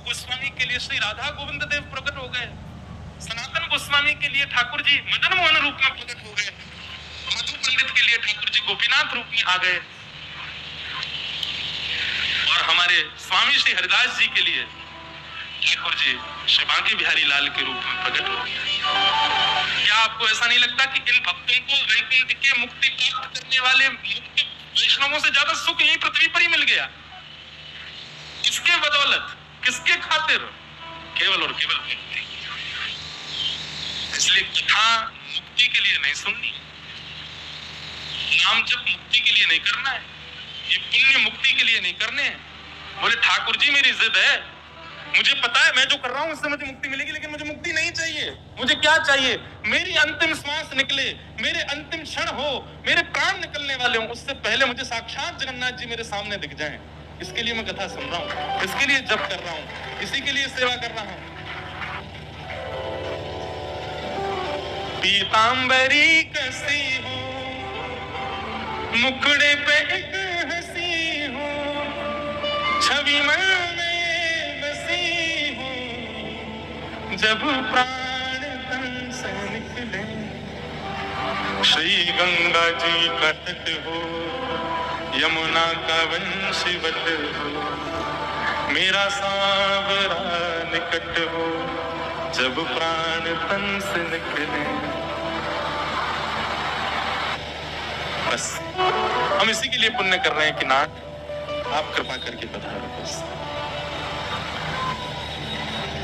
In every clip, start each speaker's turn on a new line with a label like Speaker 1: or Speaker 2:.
Speaker 1: गोस्वामी के लिए श्री राधा गोविंद देव प्रकट हो गए, सनातन गोस्वामी के लिए ठाकुर जी मदन मोहन रूप में प्रकट हो गए, मधु पंडित के लिए ठाकुर जी गोपीनाथ रूप में आ गए, और हमारे स्वामी श्री हरिदास जी के लिए ठाकुर जी श्री बांके बिहारी लाल के रूप में प्रकट हो गए। क्या आपको ऐसा नहीं लगता कि इन भक्तों को वैकुंठ के मुक्ति प्राप्त करने वाले मुक्त वैष्णवों से ज्यादा सुख यही पृथ्वी पर ही मिल गया? किसके बदौलत, किसके खातिर? केवल और केवल मुक्ति। इसलिए कथा मुक्ति के लिए नहीं सुननी, नाम जप मुक्ति के लिए नहीं करना है, ये पुण्य मुक्ति के लिए नहीं करने हैं। बोले ठाकुर जी मेरी जिद है, मुझे पता है मैं जो कर रहा हूं इससे मुझे मुक्ति मिलेगी, लेकिन मुझे मुक्ति नहीं चाहिए। मुझे क्या चाहिए? मेरी अंतिम श्वास निकले, मेरे अंतिम क्षण हो, मेरे प्राण निकलने वाले हों, उससे पहले मुझे साक्षात जगन्नाथ जी मेरे सामने दिख जाएं। इसके लिए मैं कथा सुन रहा हूं, इसके लिए जप कर रहा हूं, इसी के लिए सेवा कर रहा हूं। पीतांबरी कसी हो, मुखड़े पे एक हंसी हो, छवि मन में बसी हो, जब प्राण तन से निकले, श्री गंगा जी का तट हो, यमुना का वंशवट हो, मेरा सांवरा निकट हो, जब प्राण तन से निकले। बस हम इसी के लिए पुण्य कर रहे हैं कि नाथ आप कृपा करके पधारो बस।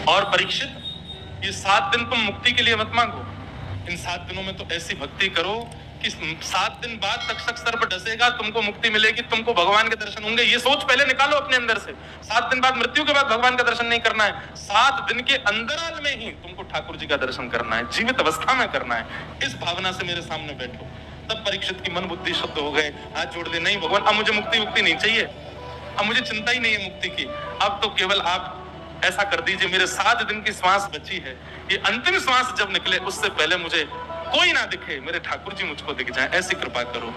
Speaker 1: और परीक्षित, ये 7 दिन तुम मुक्ति के लिए मत मांगो, इन 7 दिनों में तो ऐसी भक्ति करो कि 7 दिन बाद तक्षक सर्प डसेगा, तुमको मुक्ति मिलेगी, तुमको भगवान के दर्शन होंगे। ये सोच पहले निकालो अपने अंदर से। 7 दिन बाद, मृत्यु के बाद भगवान का दर्शन नहीं करना है, 7 दिन के अंतराल में ही तुमको ठाकुर जी का दर्शन करना है, जीवित अवस्था में करना है। इस भावना से मेरे सामने बैठो। तब परीक्षित की मन बुद्धि शुद्ध हो गए, हाथ जोड़ दे, नहीं भगवान अब मुझे मुक्ति नहीं चाहिए, अब मुझे चिंता ही नहीं है मुक्ति की, अब तो केवल आप ऐसा कर दीजिए, मेरे 7 दिन की श्वास बची है, ये अंतिम श्वास जब निकले उससे पहले मुझे कोई ना दिखे, मेरे ठाकुर जी मुझको दिख जाए, ऐसी कृपा करो।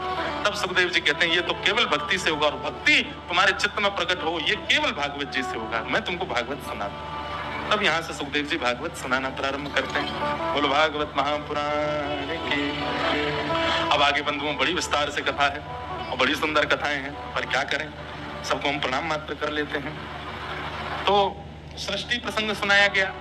Speaker 1: तब सुखदेव जी कहते हैं ये तो केवल भक्ति से होगा, और भक्ति तुम्हारे चित्त में प्रकट हो ये केवल भागवत जी से होगा। मैं तुमको भागवत सुनाता हूं। तब यहाँ से सुखदेव जी भागवत सुनाना प्रारंभ करते हैं। बोलो भागवत महापुराण की। अब आगे बंधुओं बड़ी विस्तार से कथा है और बड़ी सुंदर कथाएं हैं, पर क्या करें, सबको हम प्रणाम मात्र कर लेते हैं। तो सृष्टि प्रसंग सुनाया गया।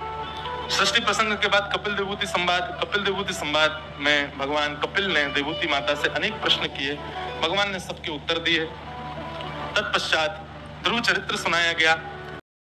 Speaker 1: सृष्टि प्रसंग के बाद कपिल देवूति संवाद। कपिल देवूति संवाद में भगवान कपिल ने देवूति माता से अनेक प्रश्न किए, भगवान ने सबके उत्तर दिए। तत्पश्चात ध्रुव चरित्र सुनाया गया।